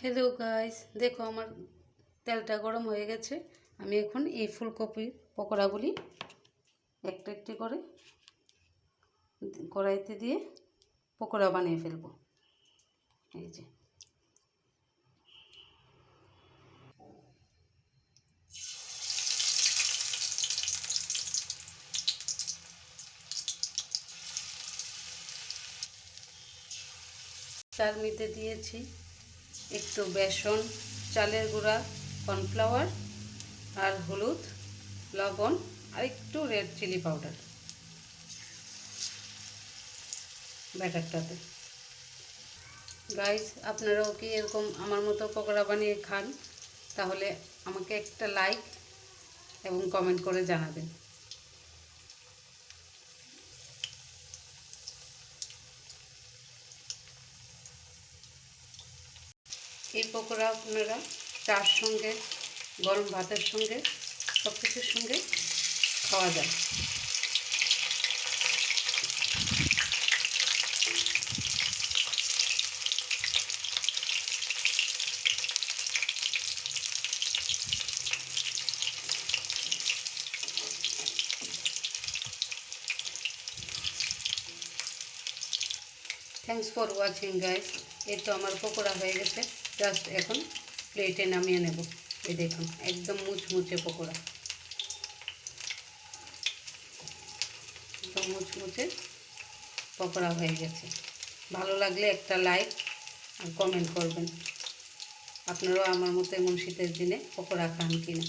Hello guys, দেখো আমার তেলটা গরম হয়ে গেছে। আমি এখন এই ফুলকপির পকোড়াগুলি একটা একটি করে কড়াইতে দিয়ে পকোড়া বানিয়ে ফেলবো। এই যে তার মধ্যে দিয়েছি একটু বেসন, চালের গুঁড়া, কর্নফ্লাওয়ার আর হলুদ, লবণ আর একটু রেড চিলি পাউডার ব্যাটারটাতে। গাইস, আপনারাও কি এরকম আমার মতো পকোড়া বানিয়ে খান? তাহলে আমাকে একটা লাইক এবং কমেন্ট করে জানাবেন। এই পকোড়া আপনারা চার সঙ্গে, গরম ভাতের সঙ্গে, সব কিছুর সঙ্গে খাওয়া যায়। Thanks for watching guys. এই তো আমার পকোড়া হয়ে গেছে, জাস্ট এখন প্লেটে নামিয়ে নেব। এই দেখুন, একদম মুচমুচে পকোড়া, একদম মুচমুচে পকোড়া হয়ে গেছে। ভালো লাগলে একটা লাইক আর কমেন্ট করবেন। আপনারাও আমার মতো এমন শীতের দিনে পকোড়া খান কিনা।